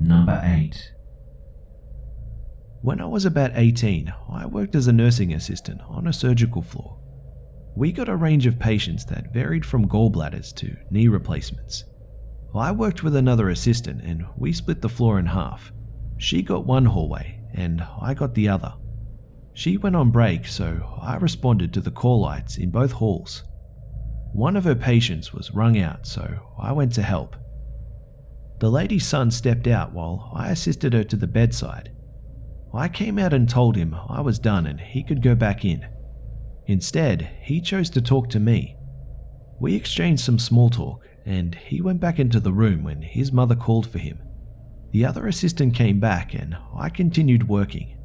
Number 8. When I was about 18, I worked as a nursing assistant on a surgical floor. We got a range of patients that varied from gallbladders to knee replacements. I worked with another assistant and we split the floor in half. She got one hallway and I got the other. She went on break, so I responded to the call lights in both halls. One of her patients was wrung out, so I went to help. The lady's son stepped out while I assisted her to the bedside. I came out and told him I was done and he could go back in. Instead, he chose to talk to me. We exchanged some small talk and he went back into the room when his mother called for him. The other assistant came back and I continued working.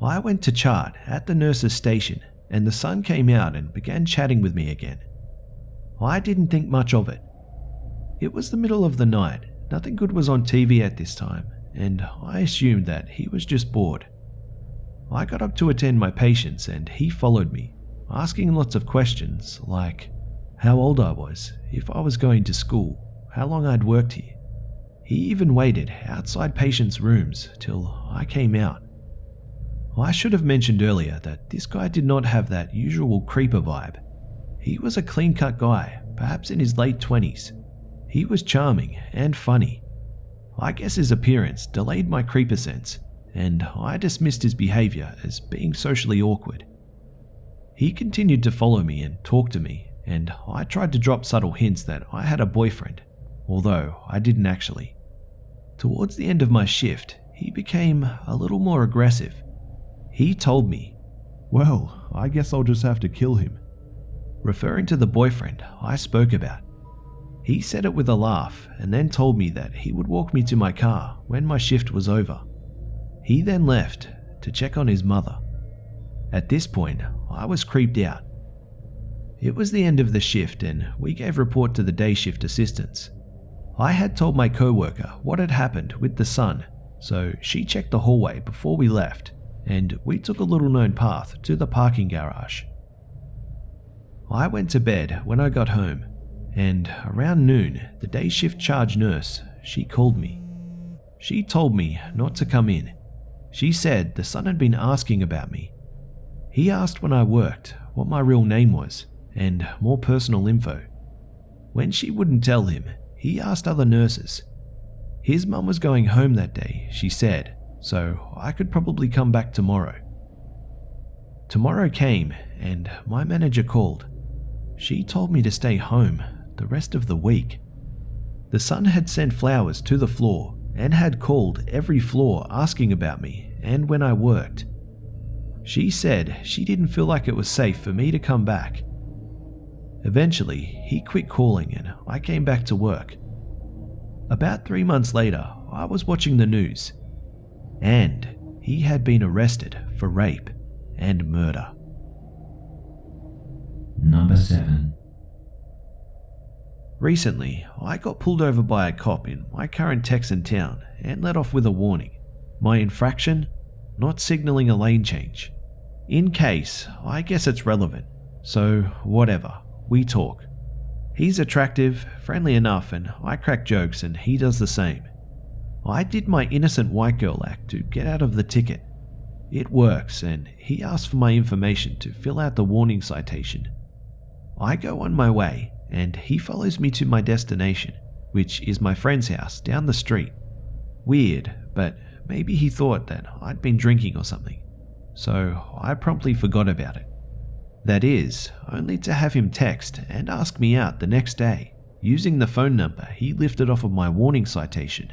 I went to chart at the nurse's station and the son came out and began chatting with me again. I didn't think much of it. It was the middle of the night, nothing good was on TV at this time, and I assumed that he was just bored. I got up to attend my patients and he followed me, asking lots of questions like how old I was, if I was going to school, how long I'd worked here. He even waited outside patients' rooms till I came out. I should have mentioned earlier that this guy did not have that usual creeper vibe. He was a clean-cut guy, perhaps in his late 20s. He was charming and funny. I guess his appearance delayed my creeper sense, and I dismissed his behavior as being socially awkward. He continued to follow me and talk to me, and I tried to drop subtle hints that I had a boyfriend, although I didn't actually. Towards the end of my shift, he became a little more aggressive. He told me, "Well, I guess I'll just have to kill him," referring to the boyfriend I spoke about. He said it with a laugh and then told me that he would walk me to my car when my shift was over. He then left to check on his mother. At this point, I was creeped out. It was the end of the shift and we gave report to the day shift assistants. I had told my co-worker what had happened with the son, so she checked the hallway before we left and we took a little known path to the parking garage. I went to bed when I got home, and around noon, the day shift charge nurse, she called me. She told me not to come in. She said the son had been asking about me. He asked when I worked, what my real name was, and more personal info. When she wouldn't tell him, he asked other nurses. His mum was going home that day, she said, so I could probably come back tomorrow. Tomorrow came and my manager called. She told me to stay home the rest of the week. The son had sent flowers to the floor and had called every floor asking about me and when I worked. She said she didn't feel like it was safe for me to come back. Eventually, he quit calling and I came back to work. About 3 months later, I was watching the news, and he had been arrested for rape and murder. Number 7. Recently, I got pulled over by a cop in my current Texan town and let off with a warning. My infraction? Not signaling a lane change. In case, I guess it's relevant. So, whatever, we talk. He's attractive, friendly enough, and I crack jokes and he does the same. I did my innocent white girl act to get out of the ticket. It works, and he asks for my information to fill out the warning citation. I go on my way, and he follows me to my destination, which is my friend's house down the street. Weird, but maybe he thought that I'd been drinking or something, so I promptly forgot about it. That is, only to have him text and ask me out the next day, using the phone number he lifted off of my warning citation.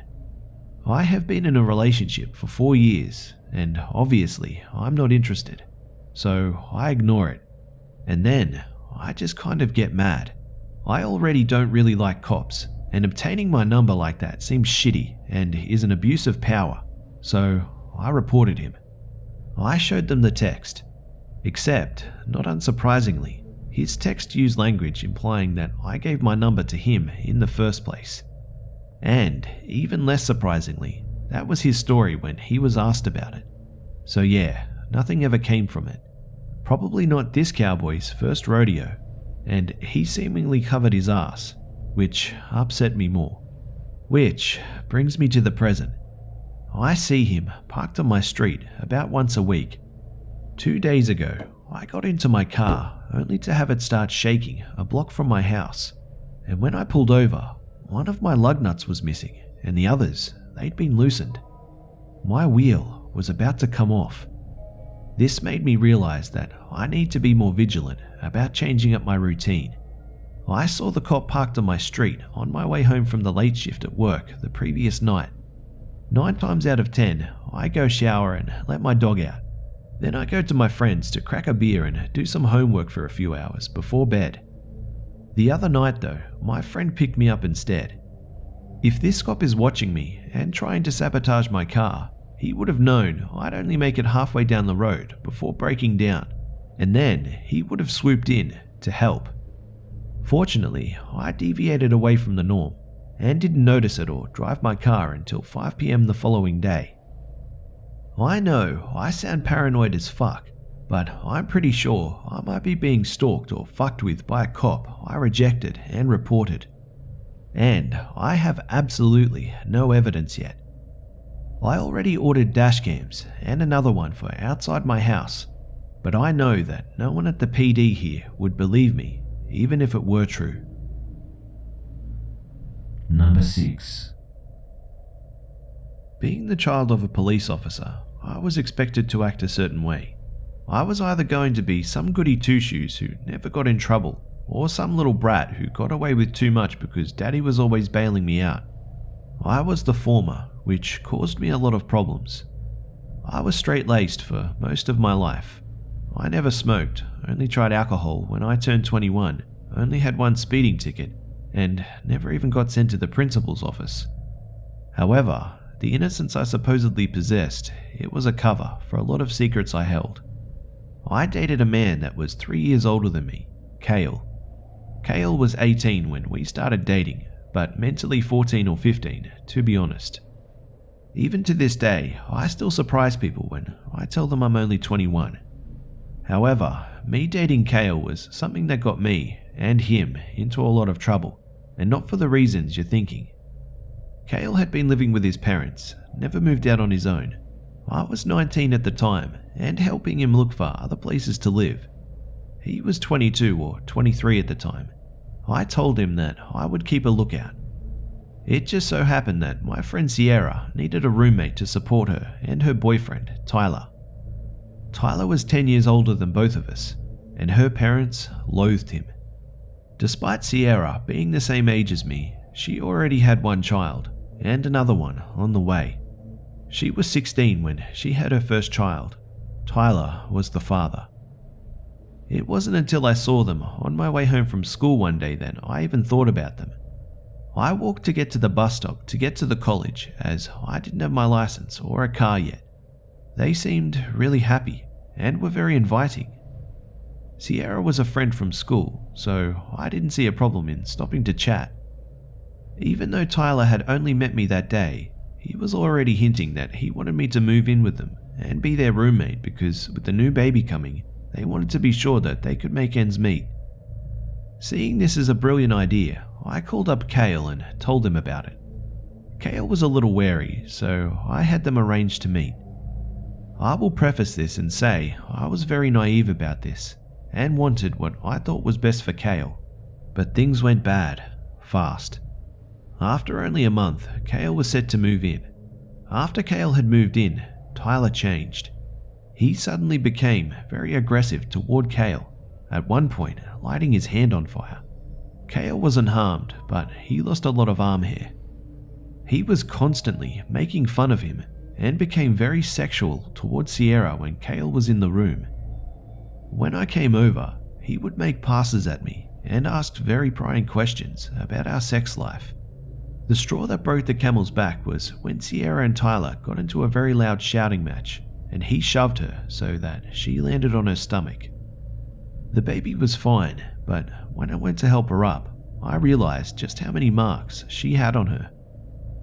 I have been in a relationship for 4 years, and obviously I'm not interested, so I ignore it. And then I just kind of get mad. I already don't really like cops, and obtaining my number like that seems shitty and is an abuse of power, so I reported him. I showed them the text, except, not unsurprisingly, his text used language implying that I gave my number to him in the first place. And, even less surprisingly, that was his story when he was asked about it. So yeah, nothing ever came from it. Probably not this cowboy's first rodeo, and he seemingly covered his ass, which upset me more. Which brings me to the present. I see him parked on my street about once a week. 2 days ago, I got into my car only to have it start shaking a block from my house. And when I pulled over, one of my lug nuts was missing and the others, they'd been loosened. My wheel was about to come off. This made me realize that I need to be more vigilant about changing up my routine. I saw the cop parked on my street on my way home from the late shift at work the previous night. 9 times out of 10, I go shower and let my dog out. Then I go to my friends to crack a beer and do some homework for a few hours before bed. The other night though, my friend picked me up instead. If this cop is watching me and trying to sabotage my car, he would have known I'd only make it halfway down the road before breaking down, and then he would have swooped in to help. Fortunately, I deviated away from the norm and didn't notice it or drive my car until 5 p.m. the following day. I know I sound paranoid as fuck, but I'm pretty sure I might be being stalked or fucked with by a cop I rejected and reported. And I have absolutely no evidence yet. I already ordered dash cams and another one for outside my house, but I know that no one at the PD here would believe me, even if it were true. Number 6. Being the child of a police officer, I was expected to act a certain way. I was either going to be some goody two-shoes who never got in trouble, or some little brat who got away with too much because daddy was always bailing me out. I was the former, which caused me a lot of problems. I was straight-laced for most of my life. I never smoked, only tried alcohol when I turned 21, only had 1 speeding ticket, and never even got sent to the principal's office. However, the innocence I supposedly possessed, it was a cover for a lot of secrets I held. I dated a man that was 3 years older than me, Kale. Kale was 18 when we started dating, but mentally 14 or 15, to be honest. Even to this day, I still surprise people when I tell them I'm only 21. However, me dating Kale was something that got me and him into a lot of trouble, and not for the reasons you're thinking. Kale had been living with his parents, never moved out on his own. I was 19 at the time and helping him look for other places to live. He was 22 or 23 at the time. I told him that I would keep a lookout. It just so happened that my friend Sierra needed a roommate to support her and her boyfriend, Tyler. Tyler was 10 years older than both of us, and her parents loathed him. Despite Sierra being the same age as me, she already had 1 child, and another one on the way. She was 16 when she had her first child. Tyler was the father. It wasn't until I saw them on my way home from school one day that I even thought about them. I walked to get to the bus stop to get to the college as I didn't have my license or a car yet. They seemed really happy and were very inviting. Sierra was a friend from school, so I didn't see a problem in stopping to chat. Even though Tyler had only met me that day, he was already hinting that he wanted me to move in with them and be their roommate because with the new baby coming, they wanted to be sure that they could make ends meet. Seeing this as a brilliant idea, I called up Kale and told him about it. Kale was a little wary, so I had them arranged to meet. I will preface this and say I was very naive about this and wanted what I thought was best for Kale, but things went bad, fast. After only a month, Kale was set to move in. After Kale had moved in, Tyler changed. He suddenly became very aggressive toward Kale, at one point lighting his hand on fire. Kale wasn't harmed, but he lost a lot of arm hair. He was constantly making fun of him and became very sexual towards Sierra when Kale was in the room. When I came over, he would make passes at me and asked very prying questions about our sex life. The straw that broke the camel's back was when Sierra and Tyler got into a very loud shouting match, and he shoved her so that she landed on her stomach. The baby was fine, but when I went to help her up, I realized just how many marks she had on her.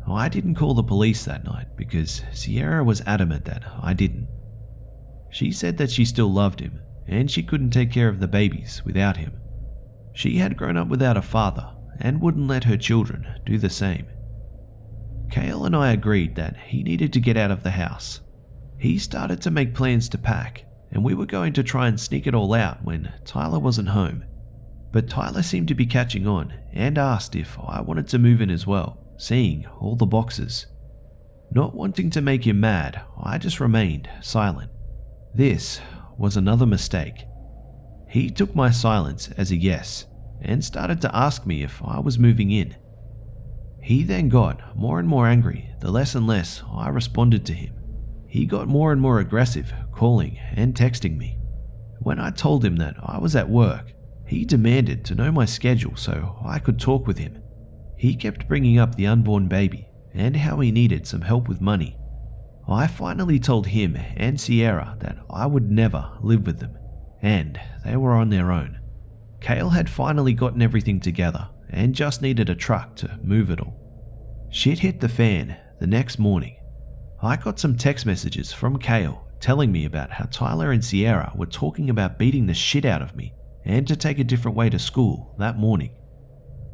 I didn't call the police that night because Sierra was adamant that I didn't. She said that she still loved him, and she couldn't take care of the babies without him. She had grown up without a father and wouldn't let her children do the same. Kale and I agreed that he needed to get out of the house. He started to make plans to pack, and we were going to try and sneak it all out when Tyler wasn't home. But Tyler seemed to be catching on and asked if I wanted to move in as well, seeing all the boxes. Not wanting to make him mad, I just remained silent. This was another mistake. He took my silence as a yes and started to ask me if I was moving in. He then got more and more angry the less and less I responded to him. He got more and more aggressive, calling and texting me. When I told him that I was at work, he demanded to know my schedule so I could talk with him. He kept bringing up the unborn baby and how he needed some help with money. I finally told him and Sierra that I would never live with them, and they were on their own. Kale had finally gotten everything together and just needed a truck to move it all. Shit hit the fan the next morning. I got some text messages from Kale telling me about how Tyler and Sierra were talking about beating the shit out of me and to take a different way to school that morning.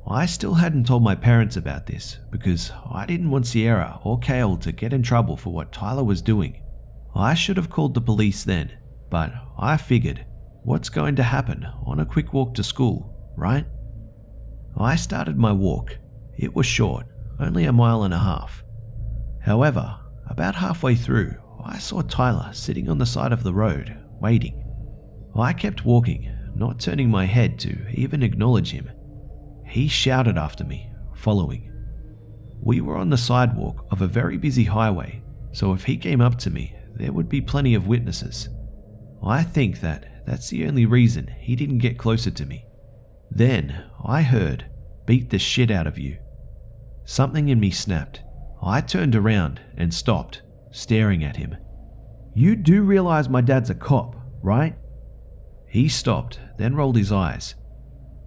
I still hadn't told my parents about this because I didn't want Sierra or Kale to get in trouble for what Tyler was doing. I should have called the police then, but I figured, what's going to happen on a quick walk to school, right? I started my walk. It was short, only 1.5 miles. However, about halfway through, I saw Tyler sitting on the side of the road, waiting. I kept walking, not turning my head to even acknowledge him. He shouted after me, following. We were on the sidewalk of a very busy highway, so if he came up to me, there would be plenty of witnesses. I think that's the only reason he didn't get closer to me. Then I heard, "Beat the shit out of you." Something in me snapped. I turned around and stopped, staring at him. "You do realize my dad's a cop, right?" He stopped, then rolled his eyes.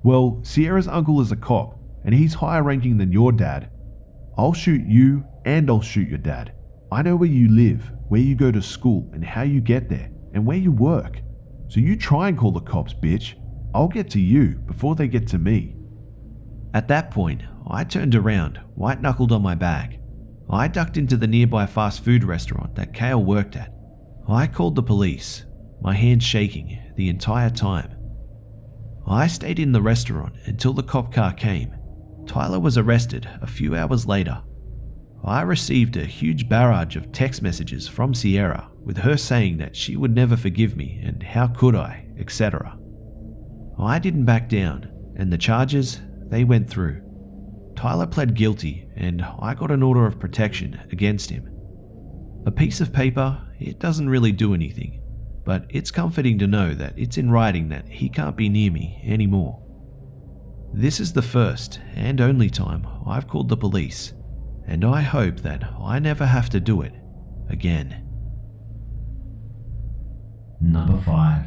Well, Sierra's uncle is a cop, and he's higher ranking than your dad. I'll shoot you, and I'll shoot your dad. I know where you live, where you go to school, and how you get there, and where you work. So you try and call the cops, bitch. I'll get to you before they get to me. At that point, I turned around, white-knuckled on my bag. I ducked into the nearby fast food restaurant that Kale worked at. I called the police, my hands shaking the entire time. I stayed in the restaurant until the cop car came. Tyler was arrested a few hours later. I received a huge barrage of text messages from Sierra with her saying that she would never forgive me and how could I, etc. I didn't back down, and the charges, they went through. Tyler pled guilty and I got an order of protection against him. A piece of paper, it doesn't really do anything, but it's comforting to know that it's in writing that he can't be near me anymore. This is the first and only time I've called the police, and I hope that I never have to do it again. Number 5.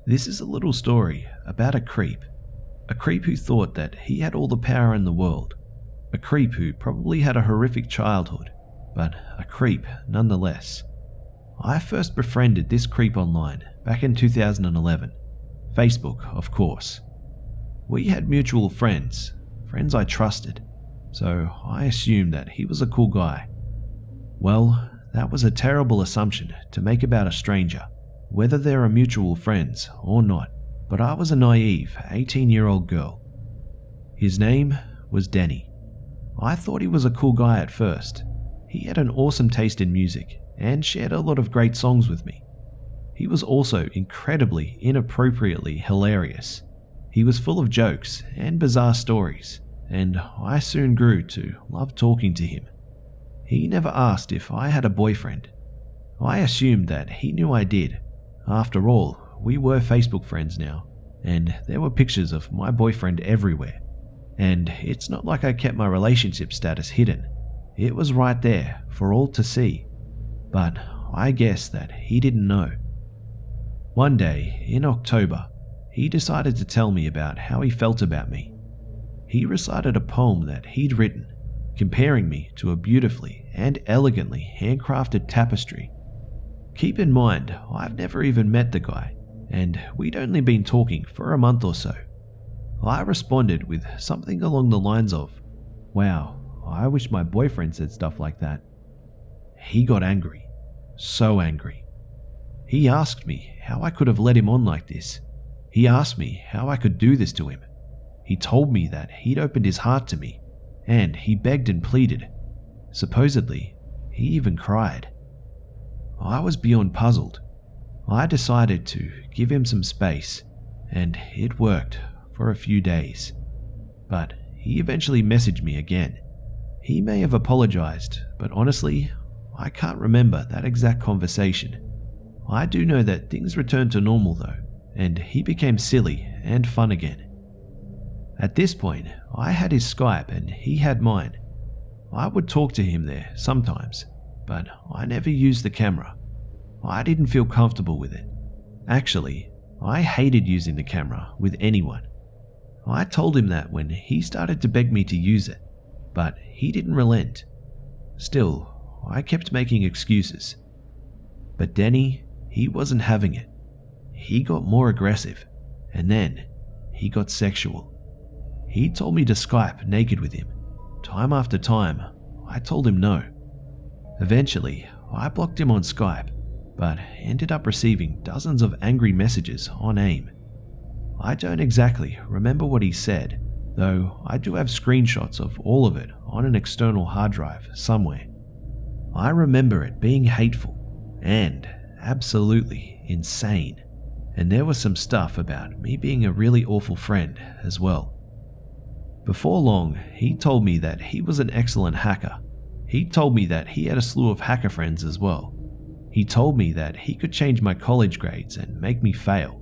This is a little story about a creep who thought that he had all the power in the world, a creep who probably had a horrific childhood, but a creep nonetheless. I first befriended this creep online back in 2011, Facebook of course. We had mutual friends I trusted, so I assumed that he was a cool guy. Well, that was a terrible assumption to make about a stranger, whether they are mutual friends or not, but I was a naive 18-year-old girl. His name was Denny. I thought he was a cool guy at first. He had an awesome taste in music and shared a lot of great songs with me. He was also incredibly inappropriately hilarious. He was full of jokes and bizarre stories, and I soon grew to love talking to him. He never asked if I had a boyfriend. I assumed that he knew I did. After all, we were Facebook friends now, and there were pictures of my boyfriend everywhere. And it's not like I kept my relationship status hidden. It was right there for all to see. But I guess that he didn't know. One day, in October, he decided to tell me about how he felt about me. He recited a poem that he'd written, comparing me to a beautifully and elegantly handcrafted tapestry. Keep in mind, I've never even met the guy, and we'd only been talking for a month or so. I responded with something along the lines of, Wow, I wish my boyfriend said stuff like that. He got angry. So angry. He asked me how I could have let him on like this. He asked me how I could do this to him. He told me that he'd opened his heart to me, and he begged and pleaded. Supposedly, he even cried. I was beyond puzzled. I decided to give him some space, and it worked for a few days. But he eventually messaged me again. He may have apologized, but honestly, I can't remember that exact conversation. I do know that things returned to normal though, and he became silly and fun again. At this point, I had his Skype and he had mine. I would talk to him there sometimes, but I never used the camera. I didn't feel comfortable with it. Actually, I hated using the camera with anyone. I told him that when he started to beg me to use it, but he didn't relent. Still, I kept making excuses. But Denny, he wasn't having it. He got more aggressive, and then he got sexual. He told me to Skype naked with him. Time after time, I told him no. Eventually, I blocked him on Skype, but ended up receiving dozens of angry messages on AIM. I don't exactly remember what he said, though I do have screenshots of all of it on an external hard drive somewhere. I remember it being hateful and absolutely insane, and there was some stuff about me being a really awful friend as well. Before long, he told me that he was an excellent hacker. He told me that he had a slew of hacker friends as well. He told me that he could change my college grades and make me fail.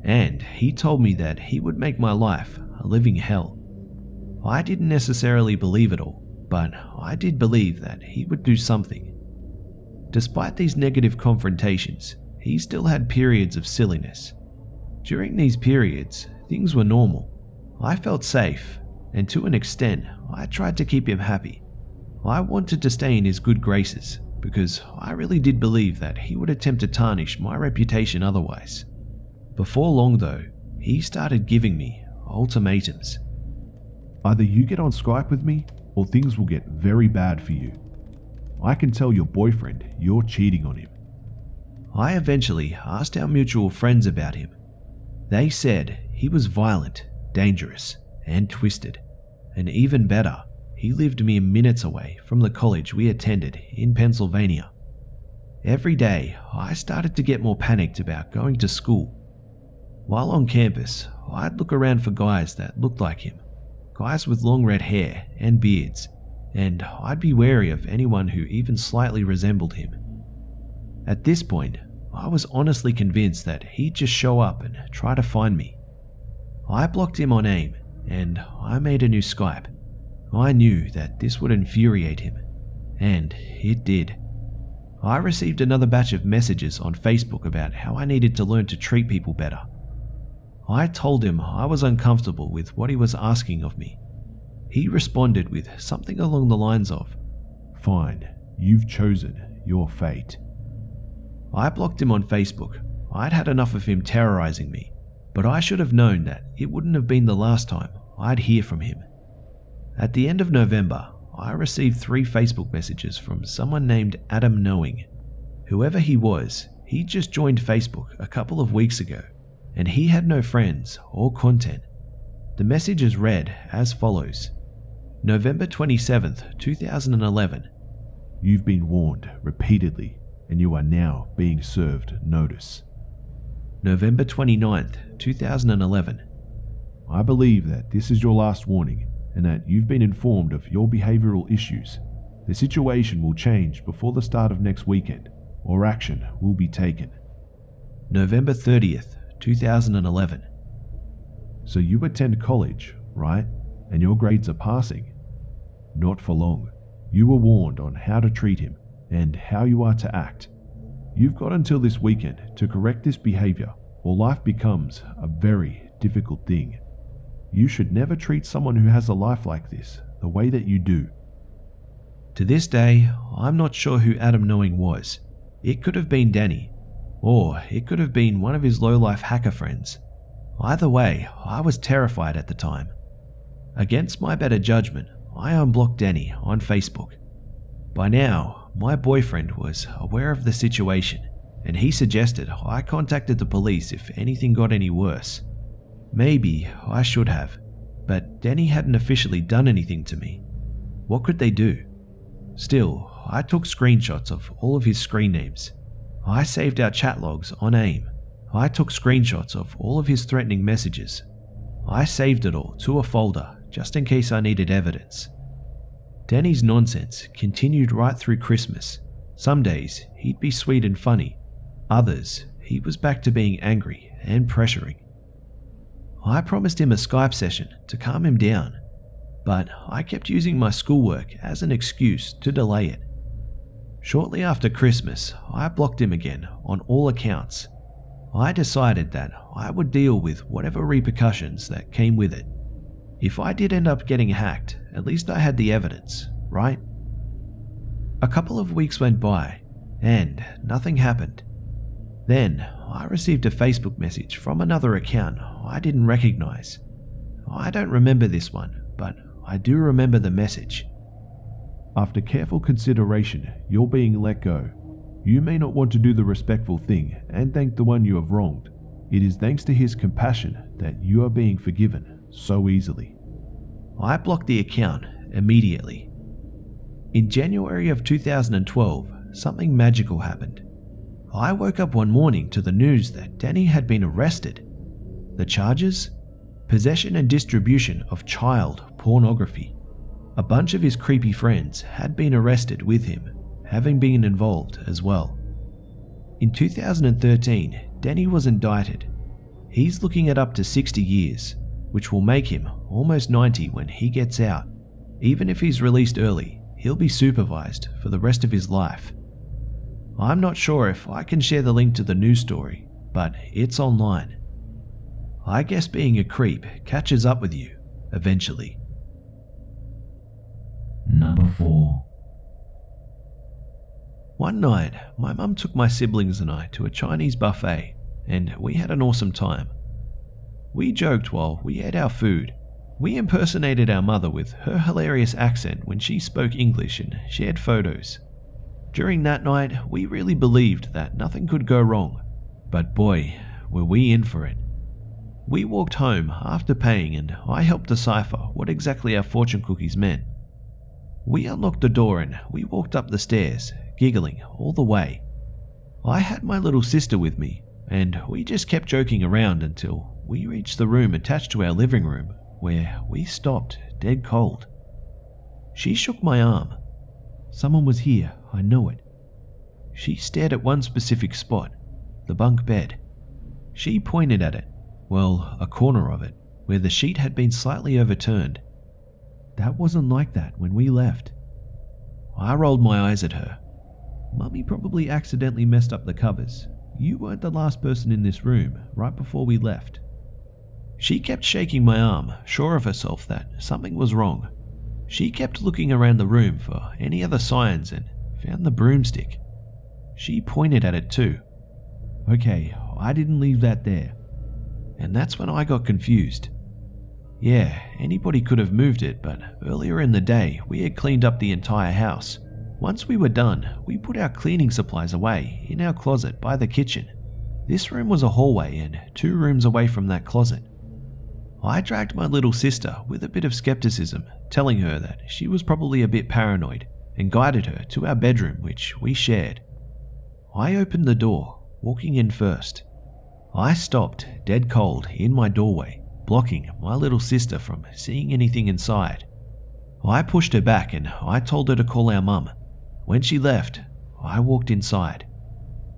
And he told me that he would make my life a living hell. I didn't necessarily believe it all, but I did believe that he would do something. Despite these negative confrontations, he still had periods of silliness. During these periods, things were normal. I felt safe, and to an extent, I tried to keep him happy. I wanted to stay in his good graces, because I really did believe that he would attempt to tarnish my reputation otherwise. Before long though, he started giving me ultimatums. Either you get on Skype with me, or things will get very bad for you. I can tell your boyfriend you're cheating on him. I eventually asked our mutual friends about him. They said he was violent, dangerous, and twisted. And even better, he lived mere minutes away from the college we attended in Pennsylvania. Every day, I started to get more panicked about going to school. While on campus, I'd look around for guys that looked like him, guys with long red hair and beards, and I'd be wary of anyone who even slightly resembled him. At this point, I was honestly convinced that he'd just show up and try to find me. I blocked him on AIM, and I made a new Skype. I knew that this would infuriate him, and it did. I received another batch of messages on Facebook about how I needed to learn to treat people better. I told him I was uncomfortable with what he was asking of me. He responded with something along the lines of, "Fine, you've chosen your fate." I blocked him on Facebook. I'd had enough of him terrorizing me, but I should have known that it wouldn't have been the last time I'd hear from him. At the end of November, I received 3 Facebook messages from someone named Adam Knowing. Whoever he was, he just joined Facebook a couple of weeks ago, and he had no friends or content. The messages read as follows. November 27th, 2011. You've been warned repeatedly, and you are now being served notice. November 29th, 2011. I believe that this is your last warning, and that you've been informed of your behavioral issues. The situation will change before the start of next weekend, or action will be taken. November 30th, 2011. So you attend college, right? And your grades are passing? Not for long. You were warned on how to treat him and how you are to act. You've got until this weekend to correct this behavior, or life becomes a very difficult thing. You should never treat someone who has a life like this the way that you do. To this day, I'm not sure who Adam Knowing was. It could have been Danny, or it could have been one of his low-life hacker friends. Either way, I was terrified at the time. Against my better judgment, I unblocked Danny on Facebook. By now, my boyfriend was aware of the situation, and he suggested I contacted the police if anything got any worse. Maybe I should have, but Danny hadn't officially done anything to me. What could they do? Still, I took screenshots of all of his screen names. I saved our chat logs on AIM. I took screenshots of all of his threatening messages. I saved it all to a folder just in case I needed evidence. Danny's nonsense continued right through Christmas. Some days he'd be sweet and funny. Others, he was back to being angry and pressuring. I promised him a Skype session to calm him down, but I kept using my schoolwork as an excuse to delay it. Shortly after Christmas, I blocked him again on all accounts. I decided that I would deal with whatever repercussions that came with it. If I did end up getting hacked, at least I had the evidence, right? A couple of weeks went by, and nothing happened. Then, I received a Facebook message from another account I didn't recognize. I don't remember this one, but I do remember the message. After careful consideration, you're being let go. You may not want to do the respectful thing and thank the one you have wronged. It is thanks to his compassion that you are being forgiven so easily. I blocked the account immediately. In January of 2012, something magical happened. I woke up one morning to the news that Danny had been arrested. The charges? Possession and distribution of child pornography. A bunch of his creepy friends had been arrested with him, having been involved as well. In 2013, Danny was indicted. He's looking at up to 60 years, which will make him almost 90 when he gets out. Even if he's released early, he'll be supervised for the rest of his life. I'm not sure if I can share the link to the news story, but it's online. I guess being a creep catches up with you eventually. Number 4. One night, my mum took my siblings and I to a Chinese buffet, and we had an awesome time. We joked while we ate our food. We impersonated our mother with her hilarious accent when she spoke English and shared photos. During that night, we really believed that nothing could go wrong, but boy, were we in for it. We walked home after paying, and I helped decipher what exactly our fortune cookies meant. We unlocked the door and we walked up the stairs, giggling all the way. I had my little sister with me, and we just kept joking around until we reached the room attached to our living room, where we stopped dead cold. She shook my arm. Someone was here, I know it. She stared at one specific spot, the bunk bed. She pointed at it, well, a corner of it, where the sheet had been slightly overturned. That wasn't like that when we left. I rolled my eyes at her. Mummy probably accidentally messed up the covers. You weren't the last person in this room right before we left. She kept shaking my arm, sure of herself that something was wrong. She kept looking around the room for any other signs and found the broomstick. She pointed at it too. Okay, I didn't leave that there. And that's when I got confused. Yeah, anybody could have moved it, but earlier in the day we had cleaned up the entire house. Once we were done, we put our cleaning supplies away in our closet by the kitchen. This room was a hallway and 2 rooms away from that closet. I dragged my little sister with a bit of skepticism, telling her that she was probably a bit paranoid, and guided her to our bedroom, which we shared. I opened the door, walking in first. I stopped dead cold in my doorway, blocking my little sister from seeing anything inside. I pushed her back and I told her to call our mum. When she left, I walked inside.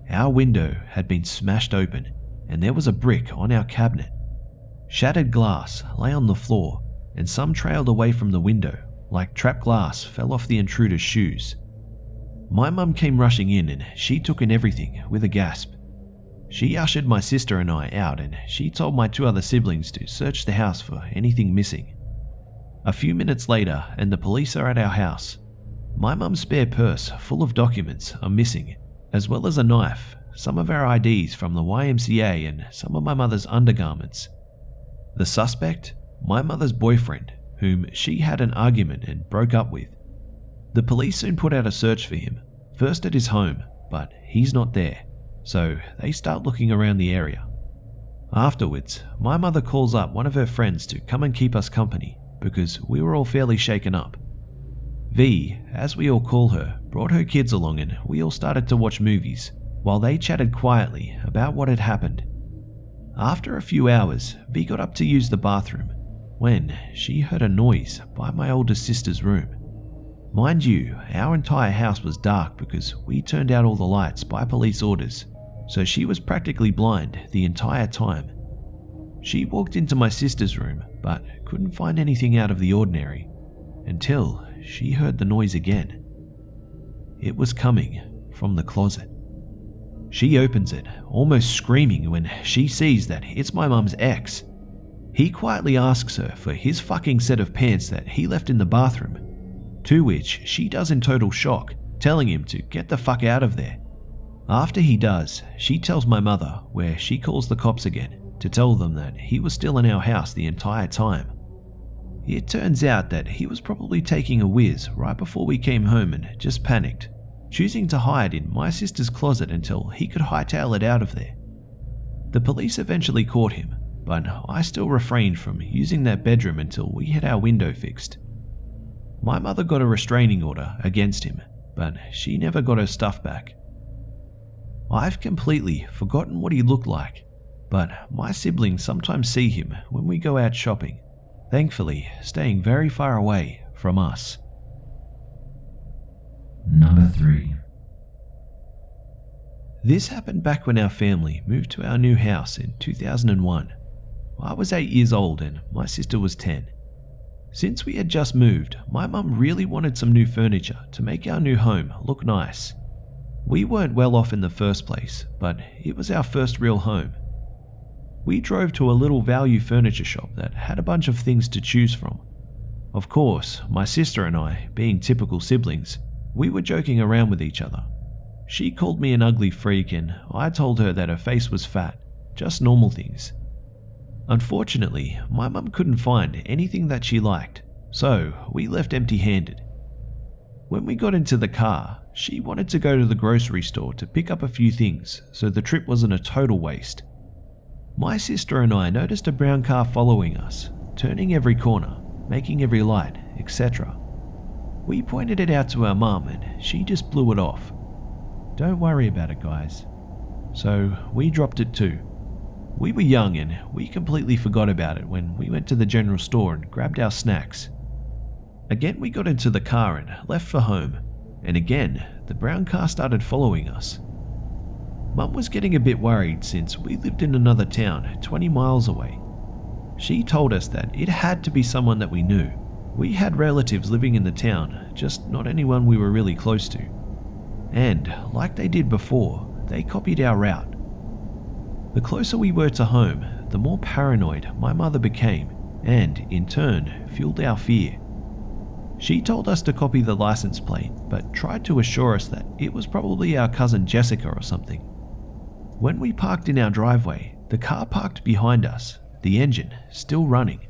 Our window had been smashed open and there was a brick on our cabinet. Shattered glass lay on the floor and some trailed away from the window like trapped glass fell off the intruder's shoes. My mum came rushing in and she took in everything with a gasp. She ushered my sister and I out and she told my 2 other siblings to search the house for anything missing. A few minutes later and the police are at our house. My mum's spare purse full of documents are missing, as well as a knife, some of our IDs from the YMCA and some of my mother's undergarments. The suspect? My mother's boyfriend, whom she had an argument and broke up with. The police soon put out a search for him, first at his home, but he's not there, so they start looking around the area. Afterwards, my mother calls up one of her friends to come and keep us company because we were all fairly shaken up. V, as we all call her, brought her kids along and we all started to watch movies while they chatted quietly about what had happened. After a few hours, V got up to use the bathroom when she heard a noise by my oldest sister's room. Mind you, our entire house was dark because we turned out all the lights by police orders, so she was practically blind the entire time. She walked into my sister's room but couldn't find anything out of the ordinary until she heard the noise again. It was coming from the closet. She opens it, almost screaming when she sees that it's my mum's ex. He quietly asks her for his fucking set of pants that he left in the bathroom, to which she does in total shock, telling him to get the fuck out of there. After he does, she tells my mother, where she calls the cops again to tell them that he was still in our house the entire time. It turns out that he was probably taking a whiz right before we came home and just panicked, choosing to hide in my sister's closet until he could hightail it out of there. The police eventually caught him, but I still refrained from using that bedroom until we had our window fixed. My mother got a restraining order against him, but she never got her stuff back. I've completely forgotten what he looked like, but my siblings sometimes see him when we go out shopping, thankfully staying very far away from us. Number 3. This happened back when our family moved to our new house in 2001. I was 8 years old and my sister was 10. Since we had just moved, my mum really wanted some new furniture to make our new home look nice. We weren't well off in the first place, but it was our first real home. We drove to a little value furniture shop that had a bunch of things to choose from. Of course, my sister and I, being typical siblings, we were joking around with each other. She called me an ugly freak and I told her that her face was fat, just normal things. Unfortunately, my mum couldn't find anything that she liked, so we left empty-handed. When we got into the car, she wanted to go to the grocery store to pick up a few things so the trip wasn't a total waste. My sister and I noticed a brown car following us, turning every corner, making every light, etc. We pointed it out to our mum and she just blew it off. Don't worry about it, guys. So we dropped it too. We were young and we completely forgot about it when we went to the general store and grabbed our snacks. Again we got into the car and left for home, and again the brown car started following us. Mum was getting a bit worried since we lived in another town 20 miles away. She told us that it had to be someone that we knew. We had relatives living in the town, just not anyone we were really close to. And like they did before, they copied our route. The closer we were to home, the more paranoid my mother became, and in turn fueled our fear. She told us to copy the license plate, but tried to assure us that it was probably our cousin Jessica or something. When we parked in our driveway, the car parked behind us, the engine still running.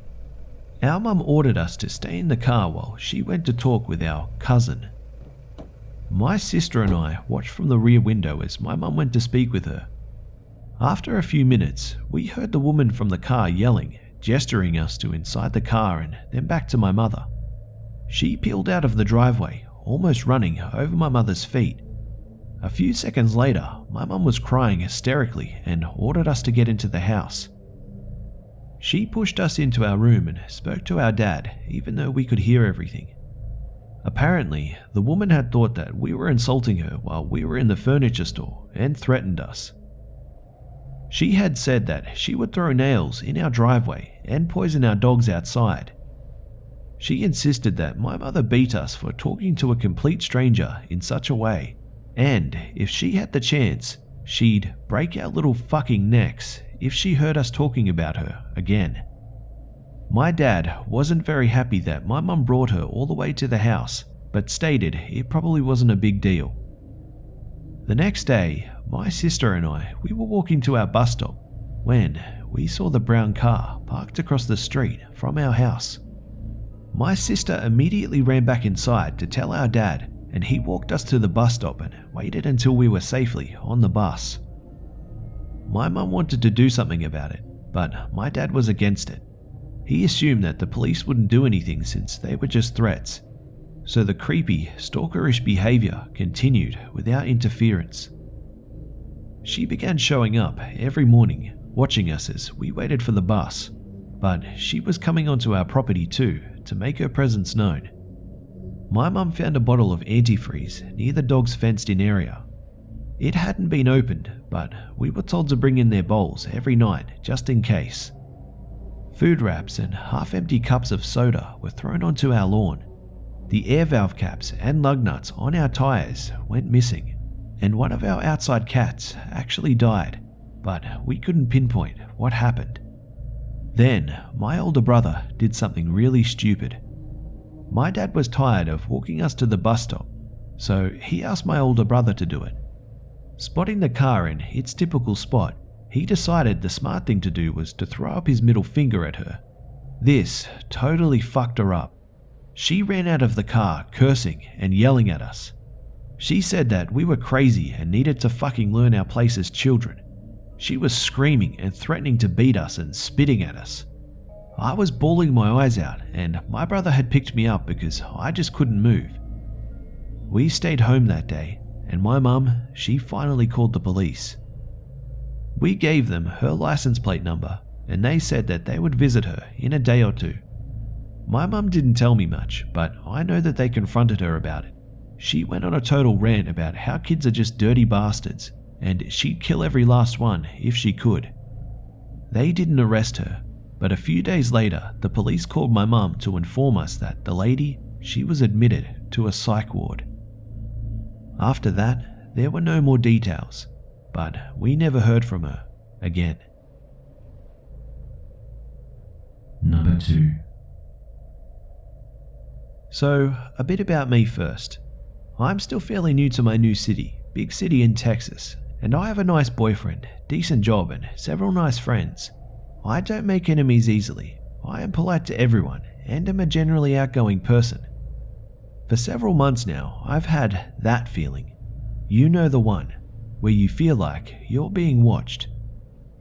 Our mum ordered us to stay in the car while she went to talk with our cousin. My sister and I watched from the rear window as my mum went to speak with her. After a few minutes, we heard the woman from the car yelling, gesturing us to inside the car and then back to my mother. She peeled out of the driveway, almost running over my mother's feet. A few seconds later, my mum was crying hysterically and ordered us to get into the house. She pushed us into our room and spoke to our dad, even though we could hear everything. Apparently, the woman had thought that we were insulting her while we were in the furniture store and threatened us. She had said that she would throw nails in our driveway and poison our dogs outside. She insisted that my mother beat us for talking to a complete stranger in such a way, and if she had the chance, she'd break our little fucking necks if she heard us talking about her again. My dad wasn't very happy that my mum brought her all the way to the house, but stated it probably wasn't a big deal. The next day, my sister and we were walking to our bus stop when we saw the brown car parked across the street from our house. My sister immediately ran back inside to tell our dad, and he walked us to the bus stop and waited until we were safely on the bus. My mum wanted to do something about it, but my dad was against it. He assumed that the police wouldn't do anything since they were just threats. So the creepy, stalkerish behavior continued without interference. She began showing up every morning, watching us as we waited for the bus, but she was coming onto our property too to make her presence known. My mum found a bottle of antifreeze near the dog's fenced-in area. It hadn't been opened, but we were told to bring in their bowls every night just in case. Food wraps and half-empty cups of soda were thrown onto our lawn. The air valve caps and lug nuts on our tyres went missing, and one of our outside cats actually died, but we couldn't pinpoint what happened. Then, my older brother did something really stupid. My dad was tired of walking us to the bus stop, so he asked my older brother to do it. Spotting the car in its typical spot, he decided the smart thing to do was to throw up his middle finger at her. This totally fucked her up. She ran out of the car cursing and yelling at us. She said that we were crazy and needed to fucking learn our place as children. She was screaming and threatening to beat us and spitting at us. I was bawling my eyes out, and my brother had picked me up because I just couldn't move. We stayed home that day, and my mum, she finally called the police. We gave them her license plate number, and they said that they would visit her in a day or two. My mum didn't tell me much, but I know that they confronted her about it. She went on a total rant about how kids are just dirty bastards, and she'd kill every last one if she could. They didn't arrest her, but a few days later, the police called my mum to inform us that the lady, she was admitted to a psych ward. After that, there were no more details, but we never heard from her again. Number 2. So, a bit about me first. I'm still fairly new to my new city, big city in Texas, and I have a nice boyfriend, decent job, and several nice friends. I don't make enemies easily. I am polite to everyone, and am a generally outgoing person. For several months now, I've had that feeling. You know the one, where you feel like you're being watched.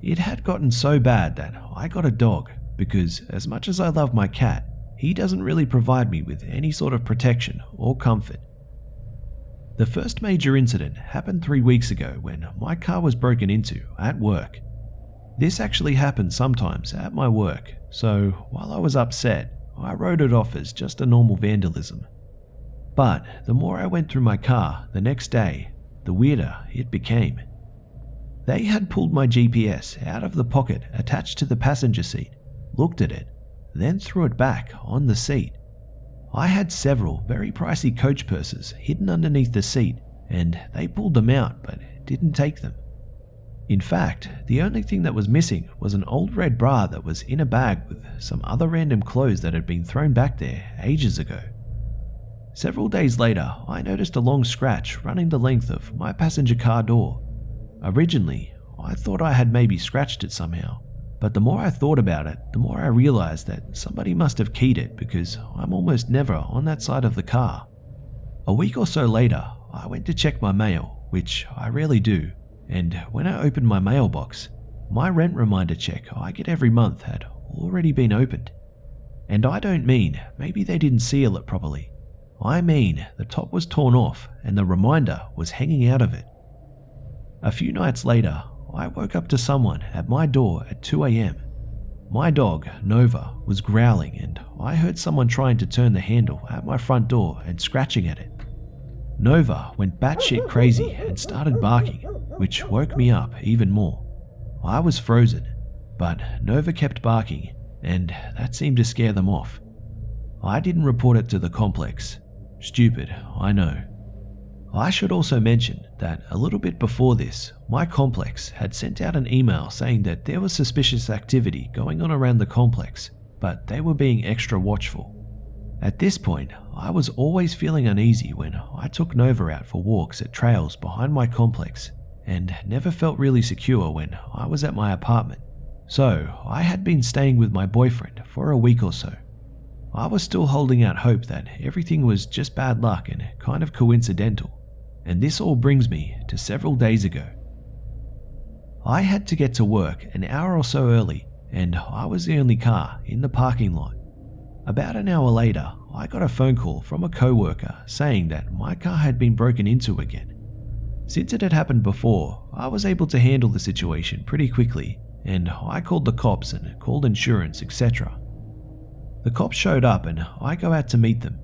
It had gotten so bad that I got a dog, because as much as I love my cat, he doesn't really provide me with any sort of protection or comfort. The first major incident happened 3 weeks ago when my car was broken into at work. This actually happens sometimes at my work, so while I was upset, I wrote it off as just a normal vandalism. But the more I went through my car the next day, the weirder it became. They had pulled my GPS out of the pocket attached to the passenger seat, looked at it, then threw it back on the seat. I had several very pricey coach purses hidden underneath the seat, and they pulled them out but didn't take them. In fact, the only thing that was missing was an old red bra that was in a bag with some other random clothes that had been thrown back there ages ago. Several days later, I noticed a long scratch running the length of my passenger car door. Originally, I thought I had maybe scratched it somehow, but the more I thought about it, the more I realized that somebody must have keyed it because I'm almost never on that side of the car. A week or so later, I went to check my mail, which I rarely do, and when I opened my mailbox, my rent reminder check I get every month had already been opened. And I don't mean maybe they didn't seal it properly. I mean the top was torn off and the reminder was hanging out of it. A few nights later, I woke up to someone at my door at 2 a.m. My dog, Nova, was growling and I heard someone trying to turn the handle at my front door and scratching at it. Nova went batshit crazy and started barking, which woke me up even more. I was frozen, but Nova kept barking and that seemed to scare them off. I didn't report it to the complex. Stupid, I know. I should also mention that a little bit before this, my complex had sent out an email saying that there was suspicious activity going on around the complex, but they were being extra watchful. At this point, I was always feeling uneasy when I took Nova out for walks at trails behind my complex, and never felt really secure when I was at my apartment. So I had been staying with my boyfriend for a week or so. I was still holding out hope that everything was just bad luck and kind of coincidental, and this all brings me to several days ago. I had to get to work an hour or so early, and I was the only car in the parking lot. About an hour later, I got a phone call from a co-worker saying that my car had been broken into again. Since it had happened before, I was able to handle the situation pretty quickly, and I called the cops and called insurance, etc. The cops showed up and I go out to meet them.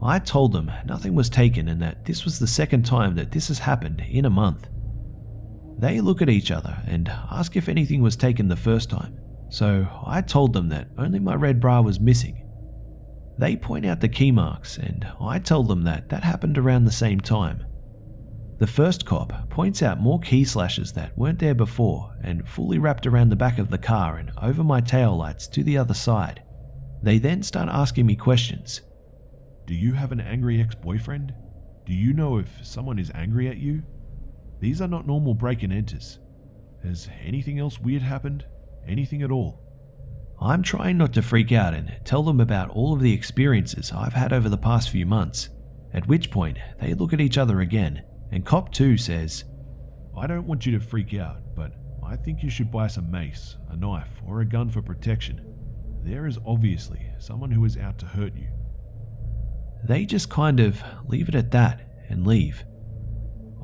I told them nothing was taken and that this was the second time that this has happened in a month. They look at each other and ask if anything was taken the first time, so I told them that only my red bra was missing. They point out the key marks and I tell them that that happened around the same time. The first cop points out more key slashes that weren't there before and fully wrapped around the back of the car and over my taillights to the other side. They then start asking me questions. Do you have an angry ex-boyfriend? Do you know if someone is angry at you? These are not normal break and enters. Has anything else weird happened? Anything at all? I'm trying not to freak out and tell them about all of the experiences I've had over the past few months, at which point they look at each other again, and Cop 2 says, I don't want you to freak out, but I think you should buy some mace, a knife, or a gun for protection. There is obviously someone who is out to hurt you. They just kind of leave it at that and leave.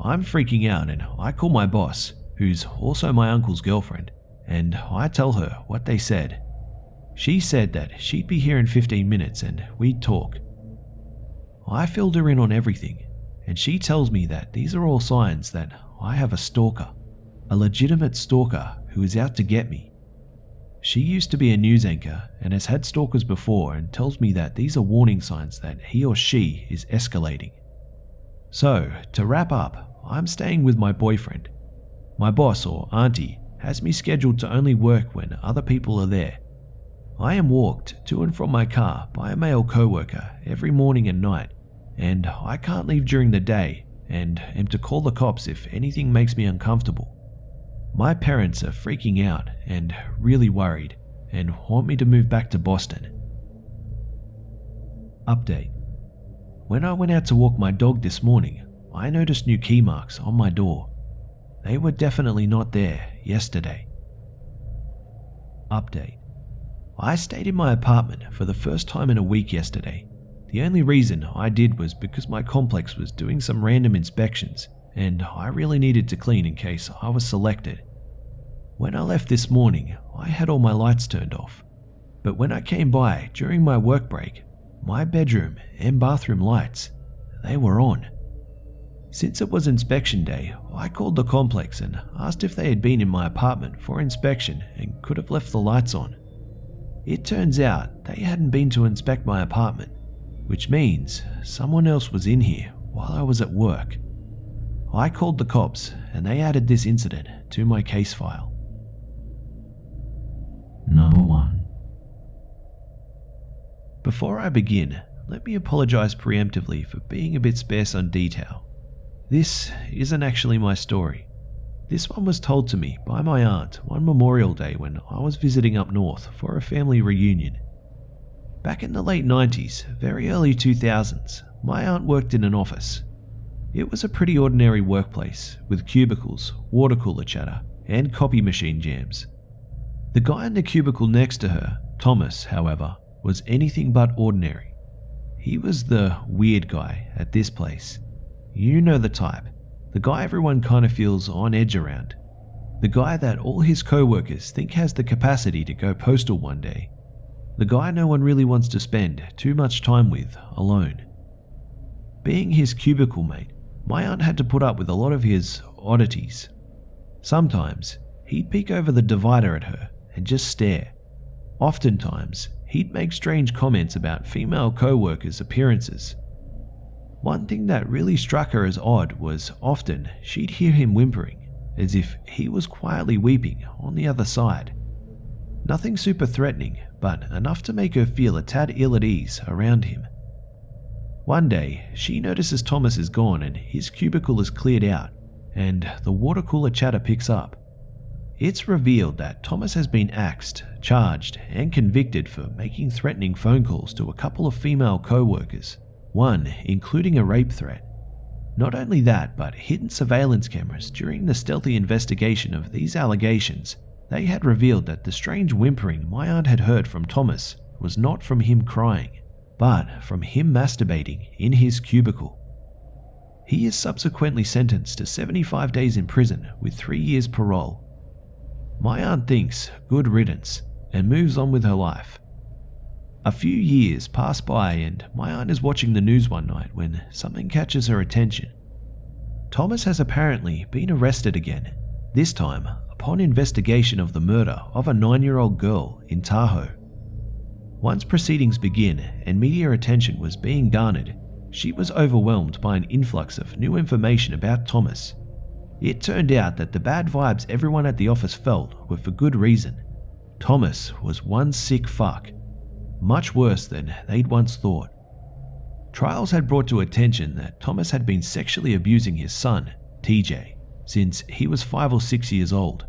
I'm freaking out and I call my boss, who's also my uncle's girlfriend, and I tell her what they said. She said that she'd be here in 15 minutes and we'd talk. I filled her in on everything, and she tells me that these are all signs that I have a stalker, a legitimate stalker who is out to get me. She used to be a news anchor and has had stalkers before and tells me that these are warning signs that he or she is escalating. So, to wrap up, I'm staying with my boyfriend. My boss or auntie has me scheduled to only work when other people are there. I am walked to and from my car by a male co-worker every morning and night, and I can't leave during the day and am to call the cops if anything makes me uncomfortable. My parents are freaking out and really worried and want me to move back to Boston. Update. When I went out to walk my dog this morning, I noticed new key marks on my door. They were definitely not there yesterday. Update. I stayed in my apartment for the first time in a week yesterday. The only reason I did was because my complex was doing some random inspections and I really needed to clean in case I was selected. When I left this morning, I had all my lights turned off, but when I came by during my work break, my bedroom and bathroom lights, they were on. Since it was inspection day, I called the complex and asked if they had been in my apartment for inspection and could have left the lights on. It turns out they hadn't been to inspect my apartment, which means someone else was in here while I was at work. I called the cops and they added this incident to my case file. Number 1. Before I begin, let me apologize preemptively for being a bit sparse on detail. This isn't actually my story. This one was told to me by my aunt one Memorial Day when I was visiting up north for a family reunion. Back in the late 90s, very early 2000s, my aunt worked in an office. It was a pretty ordinary workplace with cubicles, water cooler chatter, and copy machine jams. The guy in the cubicle next to her, Thomas, however, was anything but ordinary. He was the weird guy at this place. You know the type. The guy everyone kind of feels on edge around. The guy that all his co-workers think has the capacity to go postal one day. The guy no one really wants to spend too much time with alone. Being his cubicle mate, my aunt had to put up with a lot of his oddities. Sometimes, he'd peek over the divider at her and just stare. Oftentimes, he'd make strange comments about female co-workers' appearances. One thing that really struck her as odd was often she'd hear him whimpering, as if he was quietly weeping on the other side. Nothing super threatening, but enough to make her feel a tad ill at ease around him. One day, she notices Thomas is gone and his cubicle is cleared out, and the water cooler chatter picks up. It's revealed that Thomas has been axed, charged, and convicted for making threatening phone calls to a couple of female co-workers, one including a rape threat. Not only that, but hidden surveillance cameras during the stealthy investigation of these allegations, they had revealed that the strange whimpering my aunt had heard from Thomas was not from him crying, but from him masturbating in his cubicle. He is subsequently sentenced to 75 days in prison with 3 years parole. My aunt thinks good riddance and moves on with her life. A few years pass by and my aunt is watching the news one night when something catches her attention. Thomas has apparently been arrested again, this time upon investigation of the murder of a 9-year-old girl in Tahoe. Once proceedings begin and media attention was being garnered, she was overwhelmed by an influx of new information about Thomas. It turned out that the bad vibes everyone at the office felt were for good reason. Thomas was one sick fuck, much worse than they'd once thought. Trials had brought to attention that Thomas had been sexually abusing his son, TJ, since he was 5 or 6 years old.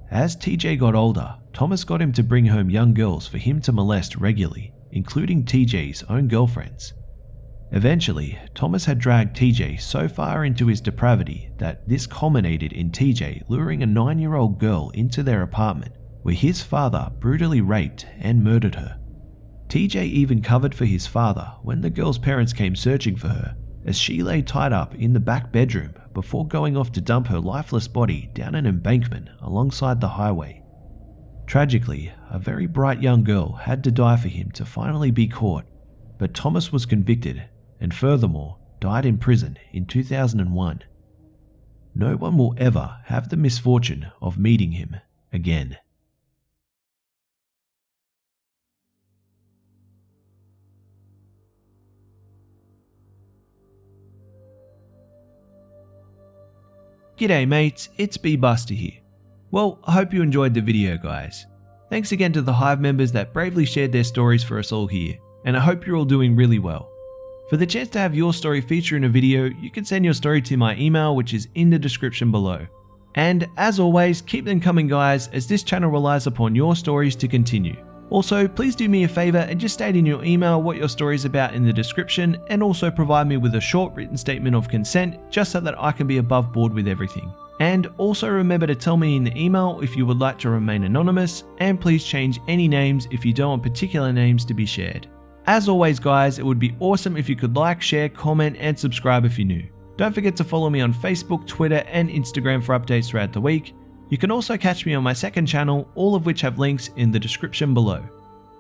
As TJ got older, Thomas got him to bring home young girls for him to molest regularly, including TJ's own girlfriends. Eventually, Thomas had dragged TJ so far into his depravity that this culminated in TJ luring a 9-year-old girl into their apartment, where his father brutally raped and murdered her. TJ even covered for his father when the girl's parents came searching for her, as she lay tied up in the back bedroom before going off to dump her lifeless body down an embankment alongside the highway. Tragically, a very bright young girl had to die for him to finally be caught, but Thomas was convicted and furthermore died in prison in 2001. No one will ever have the misfortune of meeting him again. G'day mates, it's be.busta here. Well, I hope you enjoyed the video guys. Thanks again to the Hive members that bravely shared their stories for us all here, and I hope you're all doing really well. For the chance to have your story feature in a video, you can send your story to my email, which is in the description below. And as always, keep them coming guys, as this channel relies upon your stories to continue. Also, please do me a favor and just state in your email what your story is about in the description, and also provide me with a short written statement of consent just so that I can be above board with everything. And also remember to tell me in the email if you would like to remain anonymous, and please change any names if you don't want particular names to be shared. As always guys, it would be awesome if you could like, share, comment and subscribe if you're new. Don't forget to follow me on Facebook, Twitter and Instagram for updates throughout the week. You can also catch me on my second channel, all of which have links in the description below.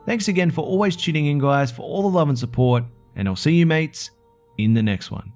Thanks again for always tuning in guys, for all the love and support, and I'll see you mates in the next one.